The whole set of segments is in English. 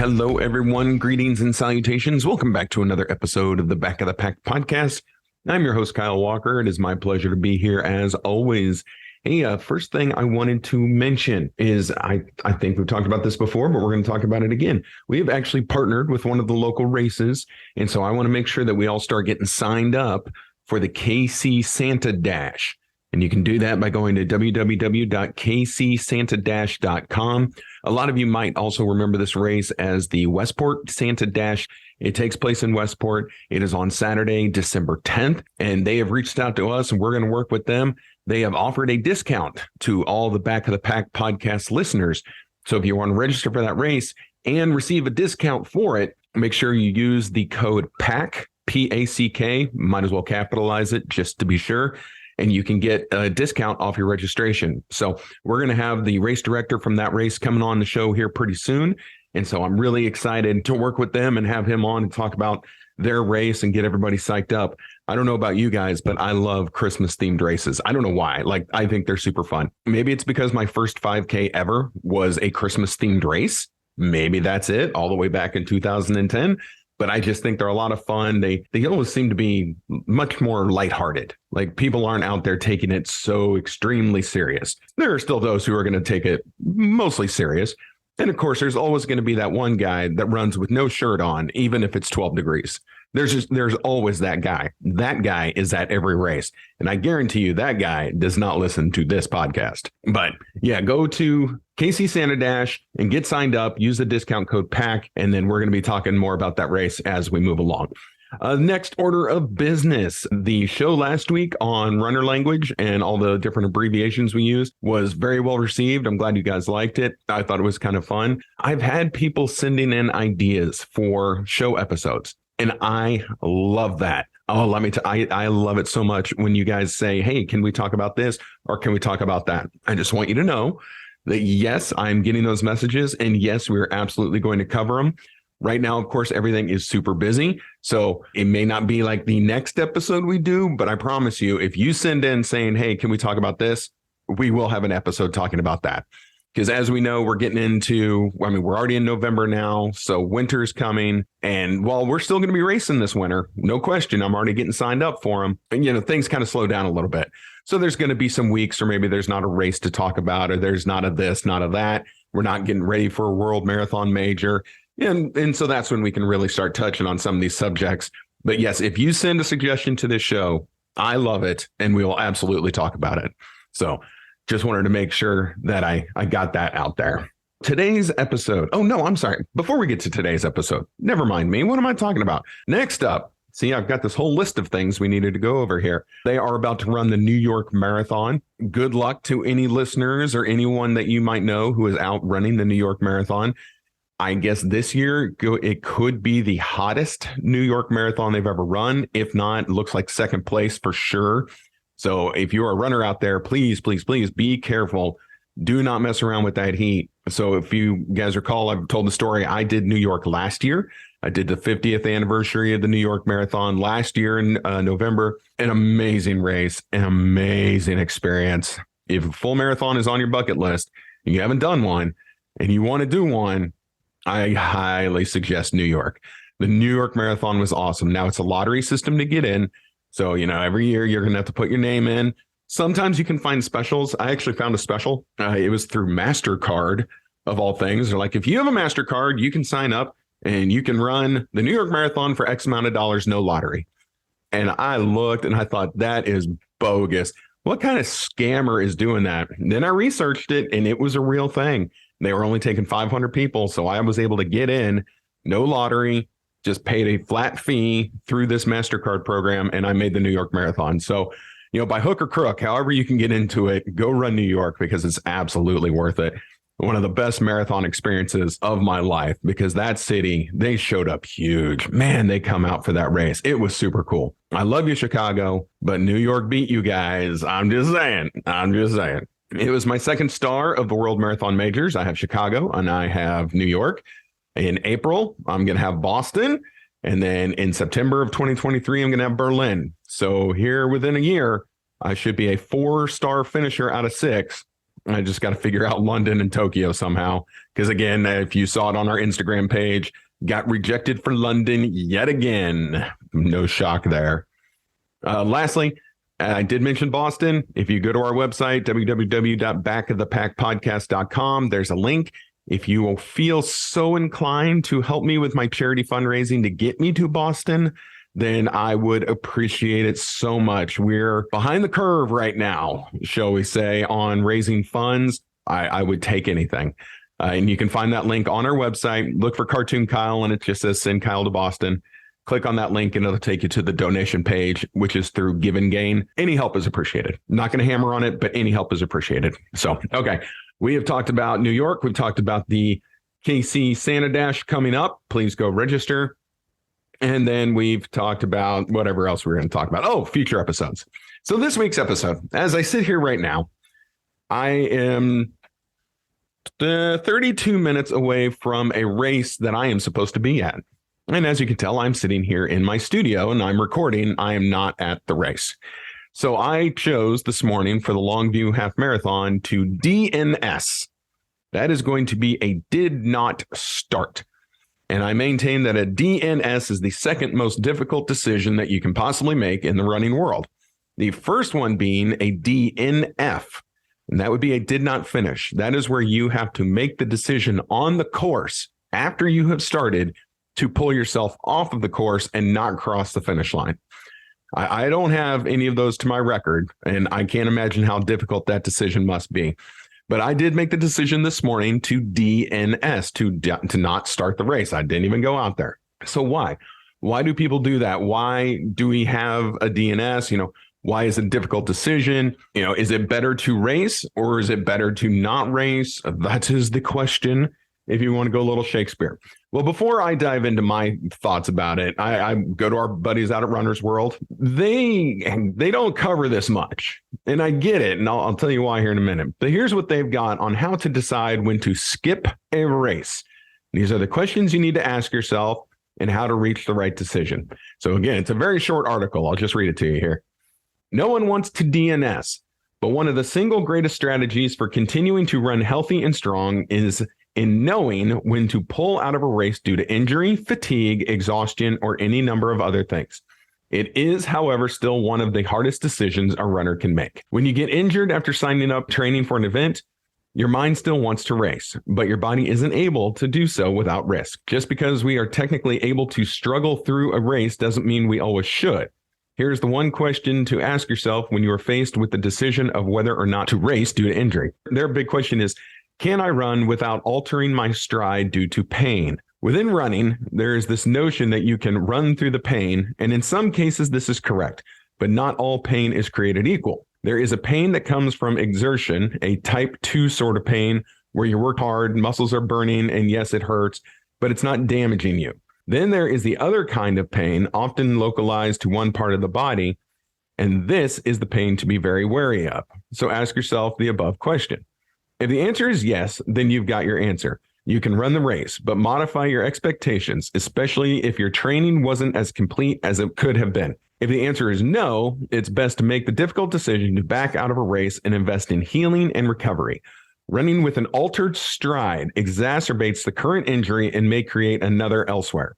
Hello, everyone. Greetings and salutations. Welcome back to another episode of the Back of the Pack podcast. I'm your host, Kyle Walker. It is my pleasure to be here as always. Hey, first thing I wanted to mention is I think we've talked about this before, but we're going to talk about it again. We have actually partnered with one of the local races. And so I want to make sure that we all start getting signed up for the KC Santa Dash. And you can do that by going to www.kcsantadash.com. A lot of you might also remember this race as the Westport Santa Dash. It takes place in Westport. It is on Saturday, December 10th, and they have reached out to us, and we're going to work with them. They have offered a discount to all the Back of the Pack podcast listeners. So if you want to register for that race and receive a discount for it, make sure you use the code PACK, P-A-C-K. Might as well capitalize it just to be sure. And you can get a discount off your registration. So we're going to have the race director from that race coming on the show here pretty soon. And so I'm really excited to work with them and have him on and talk about their race and get everybody psyched up. I don't know about you guys, but I love Christmas themed races. I don't know why. I think they're super fun. Maybe it's because my first 5K ever was a Christmas themed race. Maybe that's it, all the way back in 2010. But I just think they're a lot of fun. They always seem to be much more lighthearted. Like, people aren't out there taking it so extremely serious. There are still those who are going to take it mostly serious. And of course, there's always going to be that one guy that runs with no shirt on, even if it's 12 degrees. There's always that guy. That guy is at every race. And I guarantee you that guy does not listen to this podcast. But yeah, go to KC Santa Dash and get signed up. Use the discount code PACK. And then we're going to be talking more about that race as we move along. Next order of business. The show last week on runner language and all the different abbreviations we used was very well received. I'm glad you guys liked it. I thought it was kind of fun. I've had people sending in ideas for show episodes, and I love that. Oh, let me I love it so much when you guys say, hey, can we talk about this or can we talk about that? I just want you to know that, yes, I'm getting those messages, and yes, we're absolutely going to cover them. Right now, of course, everything is super busy, so it may not be like the next episode we do, but I promise you, if you send in saying, hey, can we talk about this? We will have an episode talking about that. Because as we know, we're getting into, we're already in November now, so winter's coming. And while we're still going to be racing this winter, no question, I'm already getting signed up for them. And, things kind of slow down a little bit. So there's going to be some weeks, or maybe there's not a race to talk about, or there's not a this, not a that. We're not getting ready for a world marathon major. And so that's when we can really start touching on some of these subjects. But yes, if you send a suggestion to this show, I love it, and we will absolutely talk about it. So just wanted to make sure that I got that out there. Today's episode. Oh, no, I'm sorry. Before we get to today's episode, never mind me. What am I talking about? Next up, see, I've got this whole list of things we needed to go over here. They are about to run the New York Marathon. Good luck to any listeners or anyone that you might know who is out running the New York Marathon. I guess this year it could be the hottest New York Marathon they've ever run. If not, it looks like second place for sure. So if you're a runner out there, please, please, please be careful. Do not mess around with that heat. So if you guys recall, I've told the story. I did New York last year. I did the 50th anniversary of the New York Marathon last year in November. An amazing race, an amazing experience. If a full marathon is on your bucket list and you haven't done one and you want to do one, I highly suggest New York. The New York Marathon was awesome. Now it's a lottery system to get in. So, every year you're going to have to put your name in. Sometimes you can find specials. I actually found a special. It was through MasterCard, of all things. They're like, if you have a MasterCard, you can sign up and you can run the New York Marathon for X amount of dollars, no lottery. And I looked and I thought, that is bogus. What kind of scammer is doing that? And then I researched it, and it was a real thing. They were only taking 500 people. So I was able to get in, no lottery, just paid a flat fee through this MasterCard program, and I made the New York Marathon. So, by hook or crook, however you can get into it, go run New York, because it's absolutely worth it. One of the best marathon experiences of my life, because that city, they showed up huge. Man, they come out for that race. It was super cool. I love you, Chicago, but New York beat you guys. I'm just saying. It was my second star of the World Marathon Majors. I have Chicago and I have New York. In April, I'm going to have Boston. And then in September of 2023, I'm going to have Berlin. So here within a year, I should be a 4-star finisher out of 6 I just got to figure out London and Tokyo somehow. Because again, if you saw it on our Instagram page, got rejected for London yet again. No shock there. Lastly, I did mention Boston. If you go to our website, www.backofthepackpodcast.com, there's a link. If you will feel so inclined to help me with my charity fundraising to get me to Boston, then I would appreciate it so much. We're behind the curve right now, shall we say, on raising funds. I would take anything. And you can find that link on our website. Look for Cartoon Kyle, and it just says send Kyle to Boston. Click on that link, and it'll take you to the donation page, which is through Give and Gain. Any help is appreciated. Not going to hammer on it, but any help is appreciated. So, okay. We have talked about New York. We've talked about the KC Santa Dash coming up. Please go register. And then we've talked about whatever else we're going to talk about. Oh, future episodes. So this week's episode, as I sit here right now, I am 32 minutes away from a race that I am supposed to be at. And as you can tell, I'm sitting here in my studio and I'm recording. I am not at the race. So I chose this morning for the Longview Half Marathon to DNS. That is going to be a did not start. And I maintain that a DNS is the second most difficult decision that you can possibly make in the running world. The first one being a DNF, and that would be a did not finish. That is where you have to make the decision on the course after you have started to pull yourself off of the course and not cross the finish line. I don't have any of those to my record, and I can't imagine how difficult that decision must be. But I did make the decision this morning to DNS, to not start the race. I didn't even go out there. So why? Why do people do that? Why do we have a DNS? Why is it a difficult decision? Is it better to race or is it better to not race? That is the question, if you want to go a little Shakespeare. Well, before I dive into my thoughts about it, I go to our buddies out at Runner's World. They don't cover this much, and I get it, and I'll tell you why here in a minute. But here's what they've got on how to decide when to skip a race. These are the questions you need to ask yourself and how to reach the right decision. So again, it's a very short article. I'll just read it to you here. No one wants to DNS, but one of the single greatest strategies for continuing to run healthy and strong is in knowing when to pull out of a race due to injury, fatigue, exhaustion, or any number of other things. It is, however, still one of the hardest decisions a runner can make. When you get injured after signing up training for an event, your mind still wants to race, but your body isn't able to do so without risk. Just because we are technically able to struggle through a race doesn't mean we always should. Here's the one question to ask yourself when you are faced with the decision of whether or not to race due to injury. Their big question is, can I run without altering my stride due to pain? Within running, there is this notion that you can run through the pain, and in some cases this is correct, but not all pain is created equal. There is a pain that comes from exertion, a type 2 sort of pain where you work hard, muscles are burning, and yes, it hurts, but it's not damaging you. Then there is the other kind of pain, often localized to one part of the body, and this is the pain to be very wary of. So ask yourself the above question. If the answer is yes, then you've got your answer. You can run the race, but modify your expectations, especially if your training wasn't as complete as it could have been. If the answer is no, it's best to make the difficult decision to back out of a race and invest in healing and recovery. Running with an altered stride exacerbates the current injury and may create another elsewhere.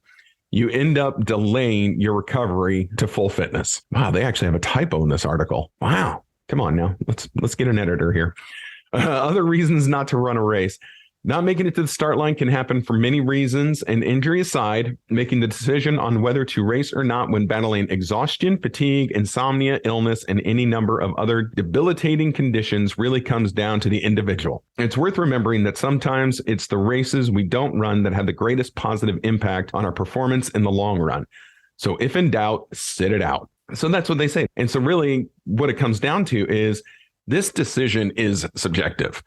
You end up delaying your recovery to full fitness. Wow, they actually have a typo in this article. Wow. Come on now. Let's get an editor here. Other reasons not to run a race. Not making it to the start line can happen for many reasons, and injury aside, making the decision on whether to race or not when battling exhaustion, fatigue, insomnia, illness, and any number of other debilitating conditions really comes down to the individual. It's worth remembering that sometimes it's the races we don't run that have the greatest positive impact on our performance in the long run. So if in doubt, sit it out. So that's what they say. And so really what it comes down to is this decision is subjective.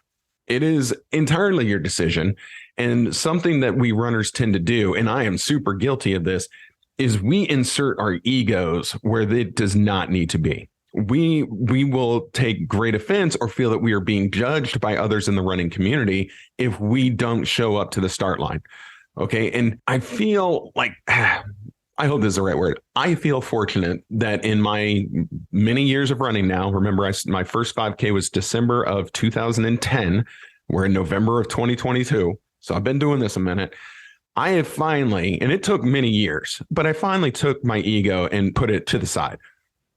It is entirely your decision. And something that we runners tend to do, and I am super guilty of this, is we insert our egos where it does not need to be. We will take great offense or feel that we are being judged by others in the running community if we don't show up to the start line. Okay. And I feel like I hope this is the right word. I feel fortunate that in my many years of running now, remember my first 5K was December of 2010. We're in November of 2022. So I've been doing this a minute. I have finally, and it took many years, but I finally took my ego and put it to the side.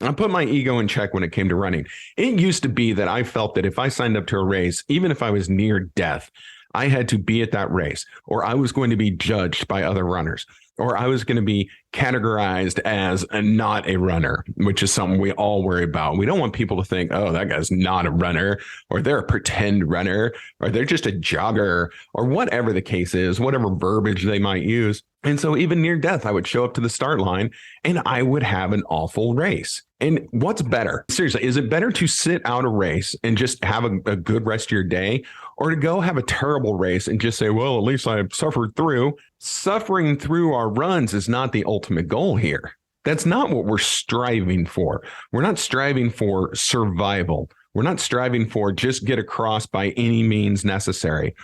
I put my ego in check when it came to running. It used to be that I felt that if I signed up to a race, even if I was near death, I had to be at that race, or I was going to be judged by other runners, or I was going to be categorized as not a runner, which is something we all worry about. We don't want people to think, oh, that guy's not a runner, or they're a pretend runner, or they're just a jogger, or whatever the case is, whatever verbiage they might use. And so even near death, I would show up to the start line and I would have an awful race. And what's better? Seriously, is it better to sit out a race and just have a good rest of your day, or to go have a terrible race and just say, well, at least I suffered through? Suffering through our runs is not the ultimate goal here. That's not what we're striving for. We're not striving for survival. We're not striving for just get across by any means necessary.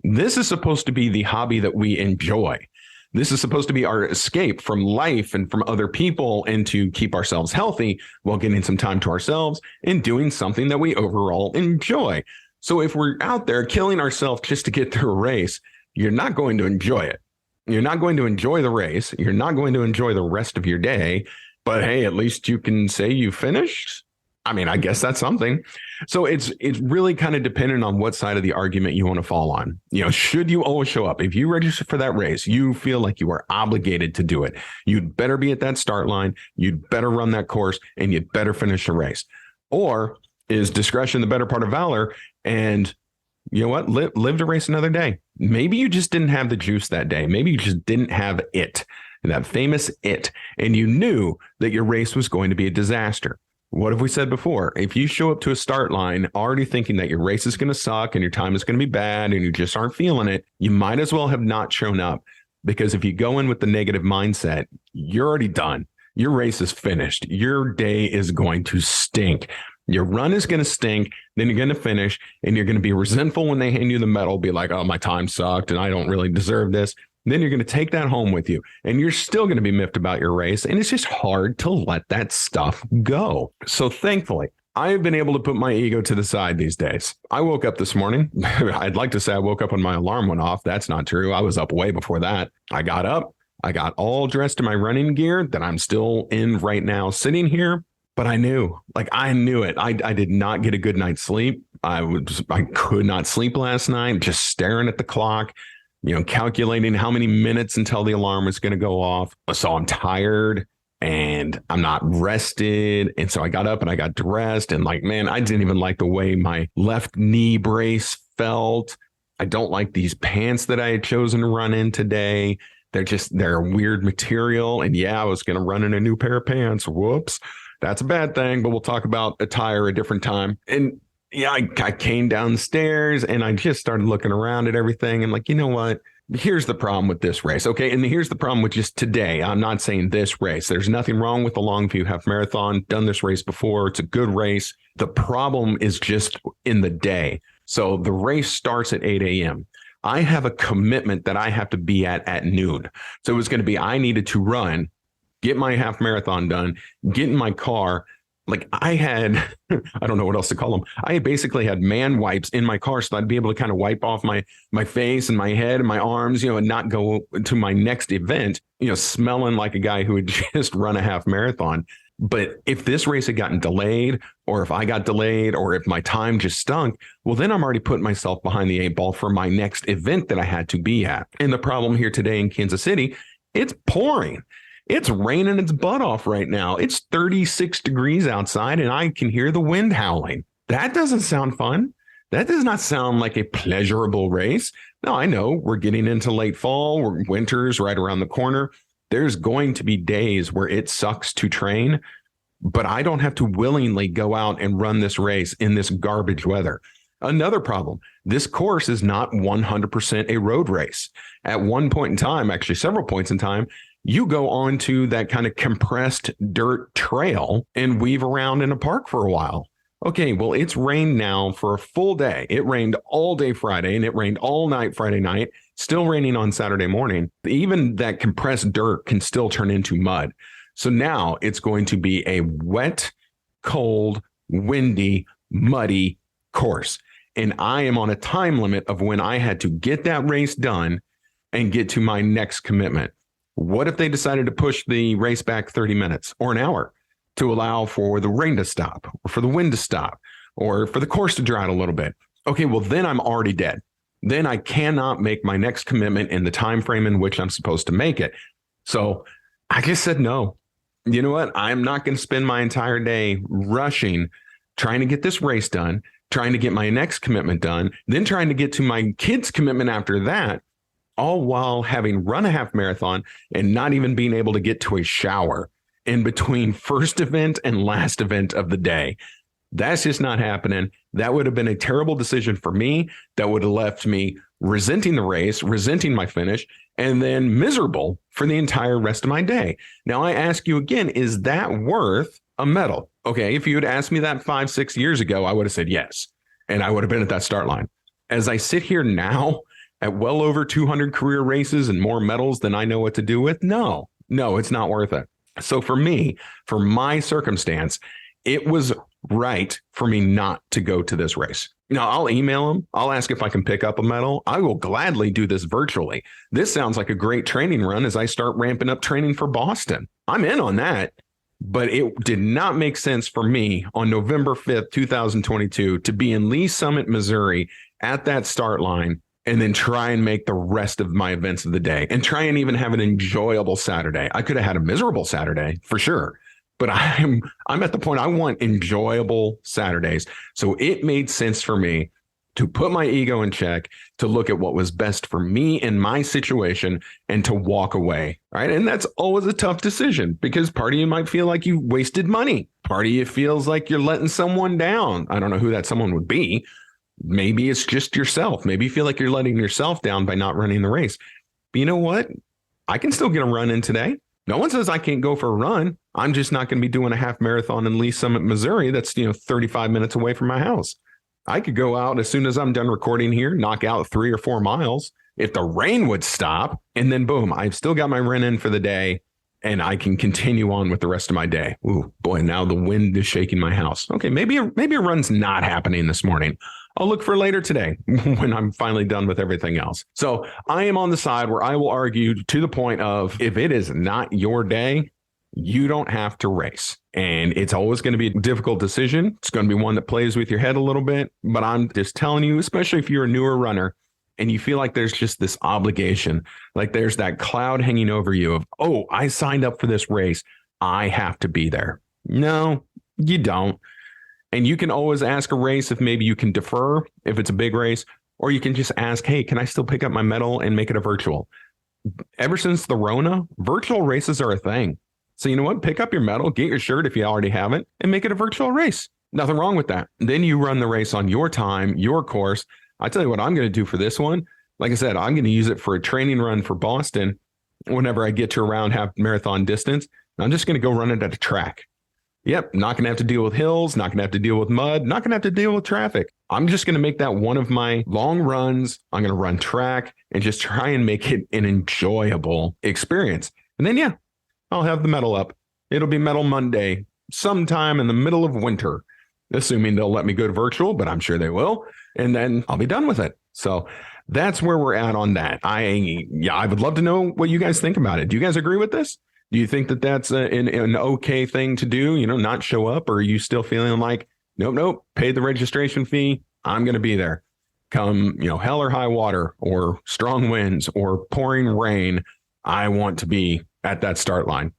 This is supposed to be the hobby that we enjoy. This is supposed to be our escape from life and from other people, and to keep ourselves healthy while getting some time to ourselves and doing something that we overall enjoy. So if we're out there killing ourselves just to get through a race, you're not going to enjoy it. You're not going to enjoy the race. You're not going to enjoy the rest of your day. But hey, at least you can say you finished. I mean, I guess that's something. So it's really kind of dependent on what side of the argument you want to fall on. You know, should you always show up? If you register for that race, you feel like you are obligated to do it. You'd better be at that start line. You'd better run that course, and you'd better finish the race. Or is discretion the better part of valor? And you know what? Live to race another day. Maybe you just didn't have the juice that day. Maybe you just didn't have it, that famous it, and you knew that your race was going to be a disaster. What have we said before? If you show up to a start line already thinking that your race is going to suck and your time is going to be bad and you just aren't feeling it, you might as well have not shown up, because if you go in with the negative mindset, you're already done. Your race is finished. Your day is going to stink. Your run is going to stink. Then you're going to finish and you're going to be resentful when they hand you the medal, be like, oh, my time sucked and I don't really deserve this. Then you're going to take that home with you and you're still going to be miffed about your race. And it's just hard to let that stuff go. So thankfully, I have been able to put my ego to the side these days. I woke up this morning. I'd like to say I woke up when my alarm went off. That's not true. I was up way before that. I got up. I got all dressed in my running gear that I'm still in right now, sitting here. But I knew it. I did not get a good night's sleep. I could not sleep last night, just staring at the clock, calculating how many minutes until the alarm was going to go off. So I'm tired and I'm not rested. And so I got up and I got dressed and man, I didn't even like the way my left knee brace felt. I don't like these pants that I had chosen to run in today. They're a weird material. And yeah, I was going to run in a new pair of pants. Whoops. That's a bad thing, but we'll talk about attire a different time. And yeah, I came downstairs and I just started looking around at everything. And you know what? Here's the problem with this race. Okay. And here's the problem with just today. I'm not saying this race. There's nothing wrong with the Longview Half Marathon. Done this race before. It's a good race. The problem is just in the day. So the race starts at 8 a.m. I have a commitment that I have to be at noon. So it was going to be, I needed to run, get my half marathon done, get in my car. I had, I don't know what else to call them. I basically had man wipes in my car so I'd be able to kind of wipe off my face and my head and my arms, and not go to my next event, smelling like a guy who had just run a half marathon. But if this race had gotten delayed, or if I got delayed, or if my time just stunk, well, then I'm already putting myself behind the 8 ball for my next event that I had to be at. And the problem here today in Kansas City, it's pouring. It's raining its butt off right now. It's 36 degrees outside and I can hear the wind howling. That doesn't sound fun. That does not sound like a pleasurable race. Now, I know we're getting into late fall. Winter's right around the corner. There's going to be days where it sucks to train, but I don't have to willingly go out and run this race in this garbage weather. Another problem, this course is not 100% a road race. At one point in time, actually several points in time, you go onto that kind of compressed dirt trail and weave around in a park for a while. Okay, well, it's rained now for a full day. It rained all day Friday and it rained all night Friday night. still raining on Saturday morning. Even that compressed dirt can still turn into mud. So now it's going to be a wet, cold, windy, muddy course. And I am on a time limit of when I had to get that race done and get to my next commitment. What if they decided to push the race back 30 minutes or an hour to allow for the rain to stop or for the wind to stop or for the course to dry out a little bit? Okay, well, then I'm already dead. Then I cannot make my next commitment in the time frame in which I'm supposed to make it. So I just said no. You know what? I'm not going to spend my entire day rushing, trying to get this race done, trying to get my next commitment done, then trying to get to my kid's commitment after that, all while having run a half marathon and not even being able to get to a shower in between first event and last event of the day. That's just not happening. That would have been a terrible decision for me. That would have left me resenting the race, resenting my finish, and then miserable for the entire rest of my day. Now, I ask you again, is that worth a medal? Okay, if you had asked me that 5-6 years ago, I would have said yes, and I would have been at that start line. As I sit here now at well over 200 career races and more medals than I know what to do with, no, it's not worth it. So for me, for my circumstance, it was right for me not to go to this race. Now, I'll email them. I'll ask if I can pick up a medal. I will gladly do this virtually. This sounds like a great training run as I start ramping up training for Boston. I'm in on that. But it did not make sense for me on November 5th, 2022, to be in Lee Summit, Missouri at that start line and then try and make the rest of my events of the day and try and even have an enjoyable Saturday. I could have had a miserable Saturday for sure, but I'm at the point I want enjoyable Saturdays. So it made sense for me to put my ego in check, to look at what was best for me in my situation and to walk away. Right. And that's always a tough decision because part of you might feel like you wasted money. Part of you feels like you're letting someone down. I don't know who that someone would be. Maybe it's just yourself. Maybe you feel like you're letting yourself down by not running the race. But you know what? I can still get a run in today. No one says I can't go for a run. I'm just not going to be doing a half marathon in Lee Summit, Missouri. That's, 35 minutes away from my house. I could go out as soon as I'm done recording here, knock out 3 or 4 miles if the rain would stop. And then boom, I've still got my run in for the day and I can continue on with the rest of my day. Ooh, boy, now the wind is shaking my house. Okay, maybe a run's not happening this morning. I'll look for later today when I'm finally done with everything else. So I am on the side where I will argue to the point of if it is not your day, you don't have to race. And it's always going to be a difficult decision. It's going to be one that plays with your head a little bit. But I'm just telling you, especially if you're a newer runner and you feel like there's just this obligation, like there's that cloud hanging over you of, oh, I signed up for this race. I have to be there. No, you don't. And you can always ask a race if maybe you can defer if it's a big race, or you can just ask, hey, can I still pick up my medal and make it a virtual? Ever since the Rona, virtual races are a thing. So you know what? Pick up your medal, get your shirt if you already haven't, and make it a virtual race. Nothing wrong with that. Then you run the race on your time, your course. I tell you what I'm going to do for this one. Like I said, I'm going to use it for a training run for Boston whenever I get to around half marathon distance. I'm just going to go run it at a track. Yep, not going to have to deal with hills, not going to have to deal with mud, not going to have to deal with traffic. I'm just going to make that one of my long runs. I'm going to run track and just try and make it an enjoyable experience. And then, yeah, I'll have the medal up. It'll be Medal Monday sometime in the middle of winter, assuming they'll let me go to virtual, but I'm sure they will. And then I'll be done with it. So that's where we're at on that. I would love to know what you guys think about it. Do you guys agree with this? Do you think that that's an okay thing to do, not show up? Or are you still feeling like, nope, pay the registration fee. I'm going to be there. Come, hell or high water or strong winds or pouring rain. I want to be at that start line.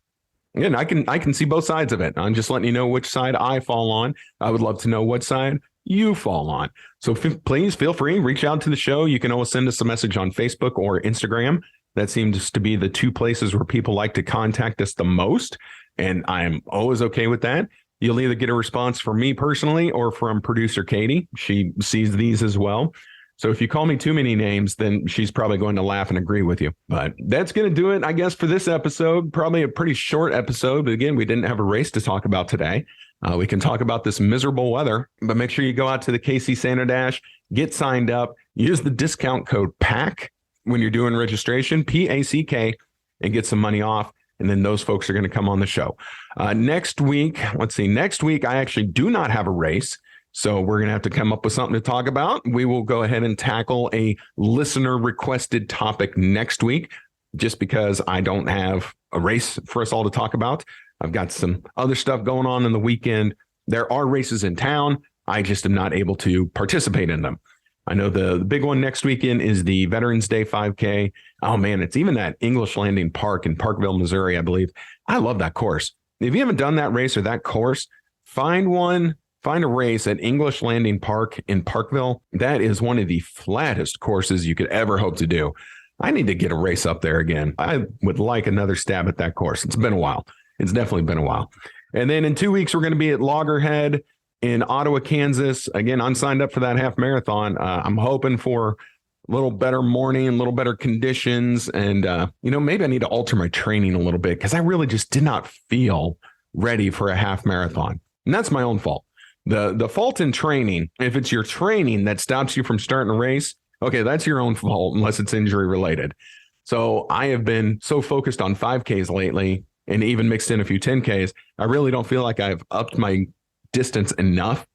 Again, I can see both sides of it. I'm just letting you know which side I fall on. I would love to know what side you fall on. So please feel free, reach out to the show. You can always send us a message on Facebook or Instagram. That seems to be the two places where people like to contact us the most. And I'm always okay with that. You'll either get a response from me personally or from producer Katie. She sees these as well. So if you call me too many names, then she's probably going to laugh and agree with you. But that's going to do it, I guess, for this episode. Probably a pretty short episode. But again, we didn't have a race to talk about today. We can talk about this miserable weather, but make sure you go out to the KC Santa Dash, get signed up, use the discount code PACK when you're doing registration, PACK, and get some money off. And then those folks are going to come on the show. Next week, next week, I actually do not have a race. So we're going to have to come up with something to talk about. We will go ahead and tackle a listener requested topic next week, just because I don't have a race for us all to talk about. I've got some other stuff going on in the weekend. There are races in town. I just am not able to participate in them. I know the big one next weekend is the Veterans Day 5K. Oh man, it's even that English Landing Park in Parkville, Missouri, I believe. I love that course. If you haven't done that race or that course, find a race at English Landing Park in Parkville. That is one of the flattest courses you could ever hope to do. I need to get a race up there again. I would like another stab at that course. It's been a while. It's definitely been a while. And then in 2 weeks, we're going to be at Loggerhead in Ottawa, Kansas. Again, I'm signed up for that half marathon. I'm hoping for a little better morning, a little better conditions. And, maybe I need to alter my training a little bit because I really just did not feel ready for a half marathon. And that's my own fault. The fault in training, if it's your training that stops you from starting a race, okay, that's your own fault unless it's injury related. So I have been so focused on 5Ks lately and even mixed in a few 10Ks. I really don't feel like I've upped my distance enough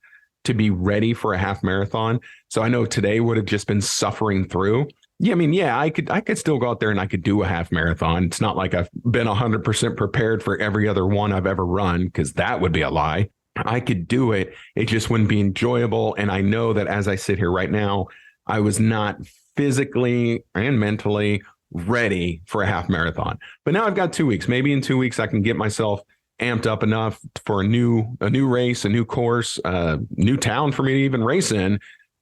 to be ready for a half marathon. So I know today would have just been suffering through. Yeah, I could still go out there and I could do a half marathon. It's not like I've been 100% prepared for every other one I've ever run, because that would be a lie. I could do it. It just wouldn't be enjoyable. And I know that as I sit here right now, I was not physically and mentally ready for a half marathon. But now I've got 2 weeks. Maybe in 2 weeks, I can get myself amped up enough for a new race, a new course, new town for me to even race in.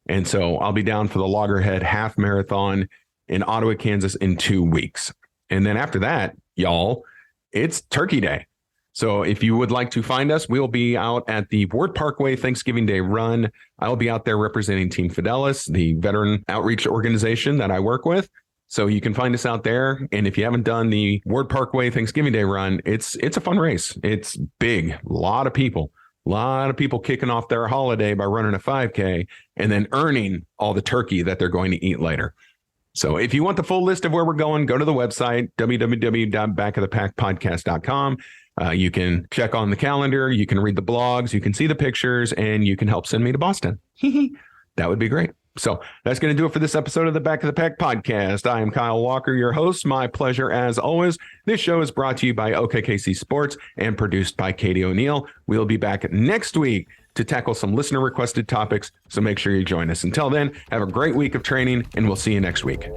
And so I'll be down for the Loggerhead half marathon in Ottawa, Kansas in 2 weeks. And then after that, y'all, it's Turkey Day. So if you would like to find us, we'll be out at the Ward Parkway Thanksgiving Day run. I'll be out there representing Team Fidelis, the veteran outreach organization that I work with. So you can find us out there. And if you haven't done the Ward Parkway Thanksgiving Day run, it's a fun race. It's big. A lot of people kicking off their holiday by running a 5K and then earning all the turkey that they're going to eat later. So if you want the full list of where we're going, go to the website, www.backofthepackpodcast.com. You can check on the calendar. You can read the blogs. You can see the pictures, and you can help send me to Boston. That would be great. So that's going to do it for this episode of the Back of the Pack podcast. I am Kyle Walker, your host. My pleasure as always. This show is brought to you by OKKC Sports and produced by Katie O'Neill. We'll be back next week to tackle some listener requested topics. So make sure you join us. Until then, have a great week of training, and we'll see you next week.